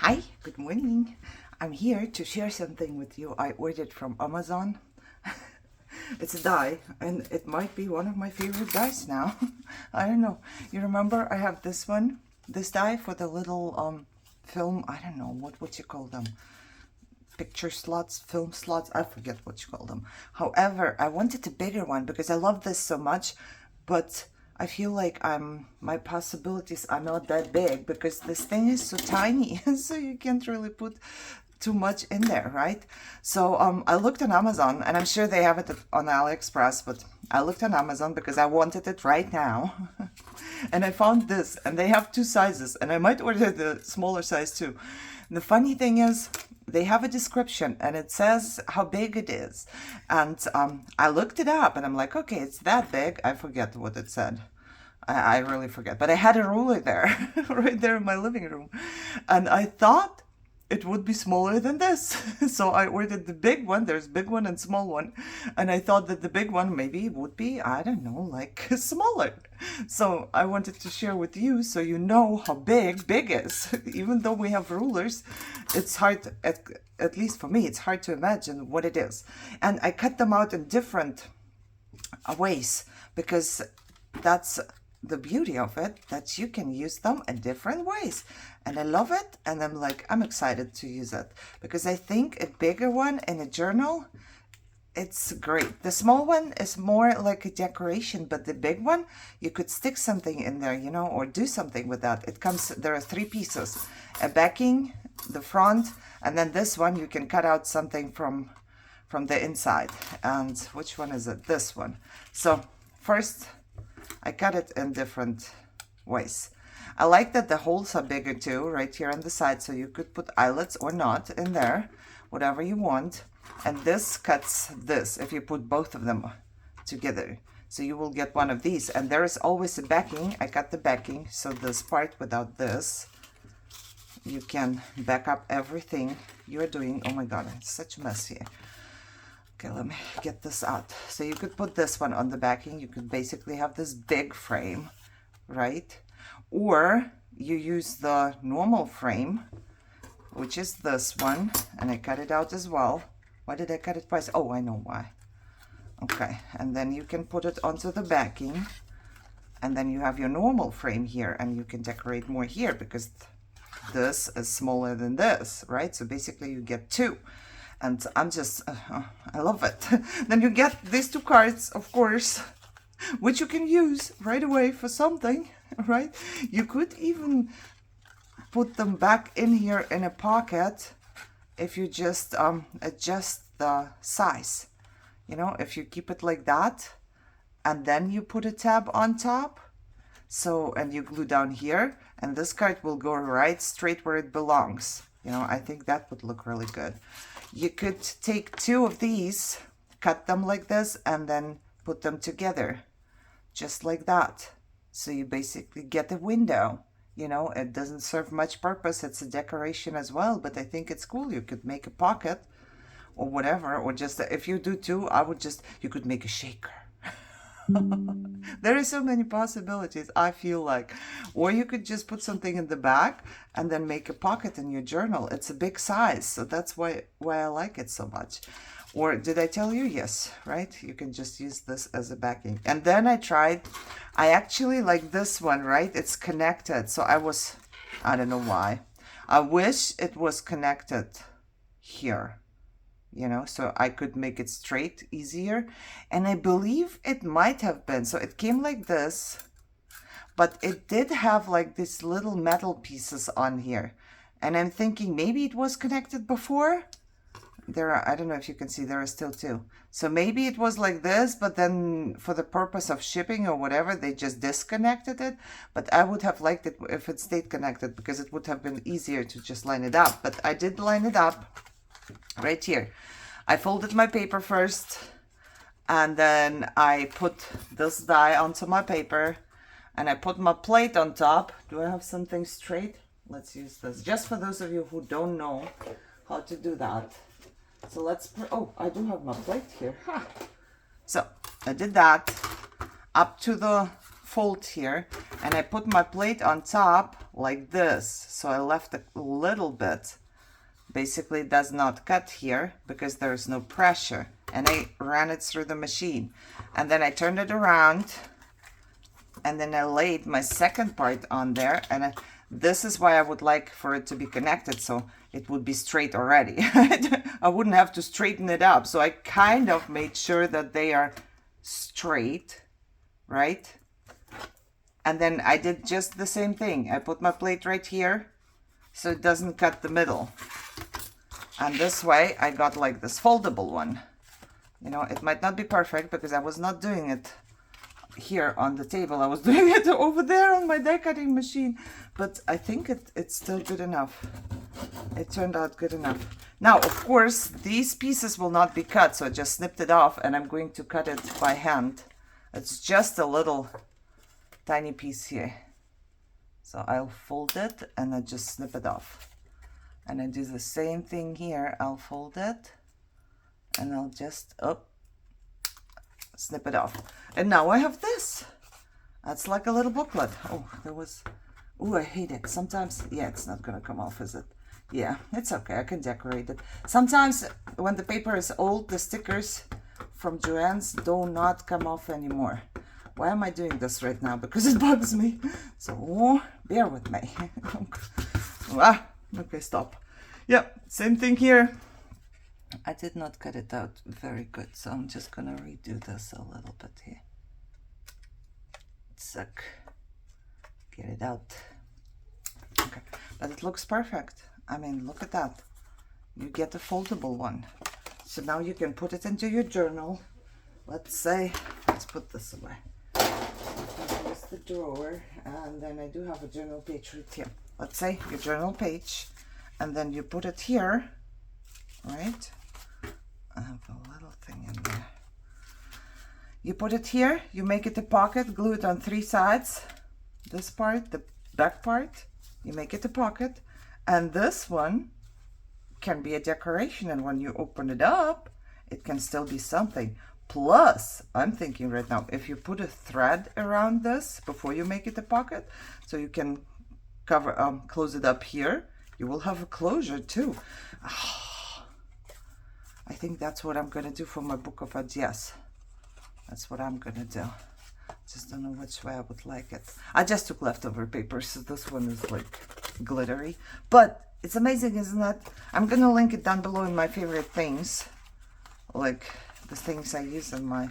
Hi, good morning. I'm here to share something with you I ordered from Amazon. It's a die, and it might be one of my favorite dies now. I don't know. You remember I have this one, this die for the little film, I don't know, what would you call them? Picture slots, film slots, I forget what you call them. However, I wanted a bigger one because I love this so much, but I feel like my possibilities are not that big because this thing is so tiny, so you can't really put too much in there, right? So I looked on Amazon, and I'm sure they have it on AliExpress, but I looked on Amazon because I wanted it right now. And I found this, and they have two sizes, and I might order the smaller size too. And the funny thing is, they have a description and it says how big it is. And I looked it up and I'm like, okay, it's that big. I forget what it said. I really forget. But I had a ruler there, right there in my living room. And I thought it would be smaller than this. So I ordered the big one. There's big one and small one. And I thought that the big one maybe would be, I don't know, like smaller. So I wanted to share with you so you know how big is. Even though we have rulers, it's hard, at least for me, it's hard to imagine what it is. And I cut them out in different ways because that's the beauty of it, that you can use them in different ways. And I love it, and I'm excited to use it because I think a bigger one in a journal, it's great. The small one is more like a decoration, but the big one, you could stick something in there, you know, or do something with that. There are 3 pieces, a backing, the front, and then this one you can cut out something from the inside. And which one is it? This one. So first, I cut it in different ways. I like that the holes are bigger too, right here on the side, so you could put eyelets or not in there, whatever you want. And this cuts this if you put both of them together. So you will get one of these. And there is always a backing. I cut the backing, so this part without this, you can back up everything you're doing. Oh my God, it's such a mess here. Okay, let me get this out. So you could put this one on the backing. You could basically have this big frame, right? Or you use the normal frame, which is this one. And I cut it out as well. Why did I cut it twice? Oh, I know why. Okay, and then you can put it onto the backing. And then you have your normal frame here. And you can decorate more here because this is smaller than this, right? So basically you get 2. And I'm just, I love it. Then you get these 2 cards, of course, which you can use right away for something, right? You could even put them back in here in a pocket if you just adjust the size. You know, if you keep it like that, and then you put a tab on top. So, and you glue down here, and this card will go right straight where it belongs. You know, I think that would look really good. You could take 2 of these, cut them like this, and then put them together, just like that. So you basically get a window. You know, it doesn't serve much purpose. It's a decoration as well, but I think it's cool. You could make a pocket or whatever, or just, if you do 2, you could make a shaker. There are so many possibilities, I feel like. Or you could just put something in the back and then make a pocket in your journal. It's a big size, so that's why I like it so much. Or did I tell you? Yes, right? You can just use this as a backing. And then I actually like this one, right? It's connected. So I don't know why. I wish it was connected here. You know, so I could make it straight easier. And I believe it might have been. So it came like this, but it did have like these little metal pieces on here. And I'm thinking maybe it was connected before. I don't know if you can see, there are still 2. So maybe it was like this, but then for the purpose of shipping or whatever, they just disconnected it. But I would have liked it if it stayed connected because it would have been easier to just line it up. But I did line it up. Right here, I folded my paper first, and then I put this die onto my paper, and I put my plate on top. Do I have something straight? Let's use this, just for those of you who don't know how to do that. So oh, I do have my plate here. Ha. So I did that up to the fold here, and I put my plate on top like this. So I left a little bit. Basically it does not cut here because there is no pressure, and I ran it through the machine, and then I turned it around, and then I laid my second part on there, and this is why I would like for it to be connected, so it would be straight already. I wouldn't have to straighten it up. So I kind of made sure that they are straight, right? And then I did just the same thing. I put my plate right here so it doesn't cut the middle. And this way I got like this foldable one. You know, it might not be perfect because I was not doing it here on the table. I was doing it over there on my die cutting machine. But I think it's still good enough. It turned out good enough. Now, of course, these pieces will not be cut. So I just snipped it off and I'm going to cut it by hand. It's just a little tiny piece here. So I'll fold it and I just snip it off. And I do the same thing here. I'll fold it and I'll just snip it off. And now I have this. That's like a little booklet. Oh, there was, oh, I hate it. Sometimes, yeah, it's not gonna come off, is it? Yeah, it's okay, I can decorate it. Sometimes when the paper is old, the stickers from Joann's do not come off anymore. Why am I doing this right now? Because it bugs me. So bear with me. Okay, stop. Yep, same thing here. I did not cut it out very good, so I'm just gonna redo this a little bit here. Suck. Get it out. Okay, but it looks perfect. I mean, look at that. You get a foldable one. So now you can put it into your journal. Let's say, let's put this away. Here's the drawer, and then I do have a journal page right here. Let's say your journal page, and then you put it here, right? I have a little thing in there. You put it here, you make it a pocket, glue it on 3 sides. This part, the back part, you make it a pocket, and this one can be a decoration, and when you open it up, it can still be something. Plus, I'm thinking right now, if you put a thread around this before you make it a pocket, so you can cover, close it up here, you will have a closure too. I think that's what I'm gonna do for my book of ideas. That's what I'm gonna do. Just don't know which way I would like it. I just took leftover paper, so this one is like glittery, but it's amazing, isn't it? I'm gonna link it down below in my favorite things, like the things I use in my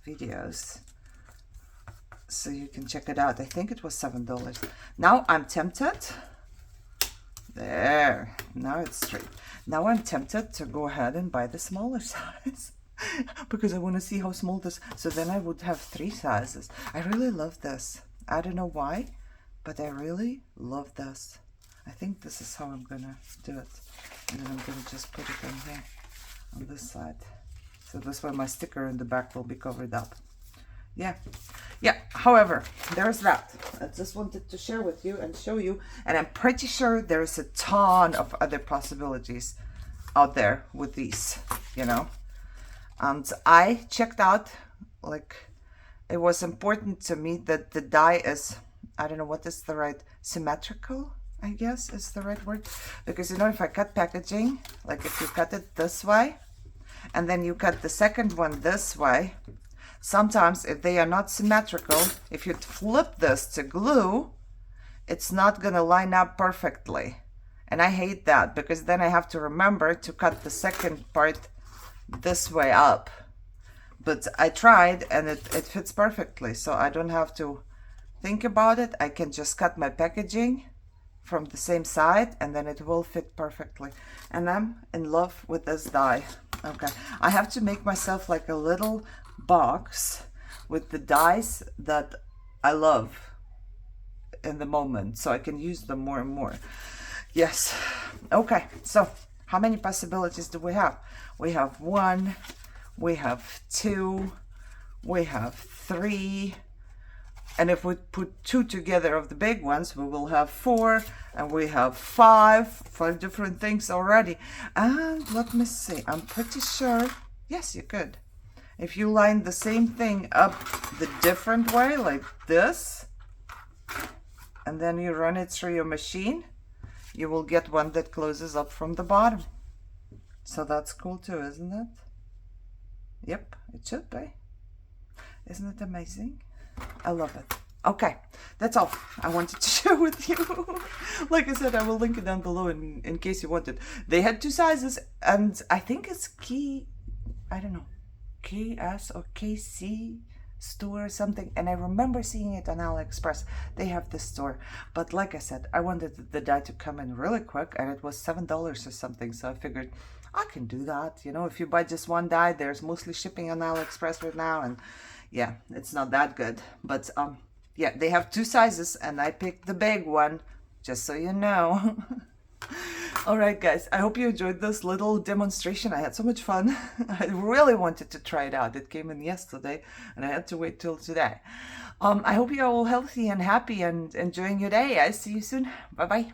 videos, so you can check it out. I think it was $7. Now I'm tempted. There, now it's straight. Now I'm tempted to go ahead and buy the smaller size because I want to see how small this, so then I would have 3 sizes. I really love this. I don't know why, but I really love this. I think this is how I'm gonna do it. And then I'm gonna just put it in here on this side. So this way my sticker in the back will be covered up. Yeah. However, there's that. I just wanted to share with you and show you, and I'm pretty sure there's a ton of other possibilities out there with these, you know. And I checked out, like, it was important to me that the die is, I don't know what is the right, symmetrical, I guess is the right word. Because, you know, if I cut packaging, like if you cut it this way, and then you cut the second one this way, sometimes if they are not symmetrical, if you flip this to glue, it's not gonna line up perfectly. And I hate that, because then I have to remember to cut the second part this way up. But I tried and it fits perfectly, so I don't have to think about it. I can just cut my packaging from the same side and then it will fit perfectly. And I'm in love with this die. Okay, I have to make myself like a little box with the dies that I love in the moment, so I can use them more and more. Yes. Okay, so how many possibilities do we have? We have 1, we have 2, we have 3, and if we put 2 together of the big ones, we will have 4, and we have 5 different things already. And let me see, I'm pretty sure, yes, you could. If you line the same thing up the different way, like this, and then you run it through your machine, you will get one that closes up from the bottom. So that's cool too, isn't it? Yep, it should be. Isn't it amazing? I love it. Okay, that's all I wanted to share with you. Like I said, I will link it down below in case you want it. They had 2 sizes, and I think it's I don't know, KS or KC store or something, and I remember seeing it on AliExpress. They have this store, but like I said, I wanted the die to come in really quick, and it was $7 or something, so I figured I can do that. You know, if you buy just one die, there's mostly shipping on AliExpress right now, and yeah, it's not that good. But yeah, they have 2 sizes, and I picked the big one, just so you know. All right, guys, I hope you enjoyed this little demonstration. I had so much fun. I really wanted to try it out. It came in yesterday, and I had to wait till today. I hope you're all healthy and happy and enjoying your day. I see you soon. Bye-bye.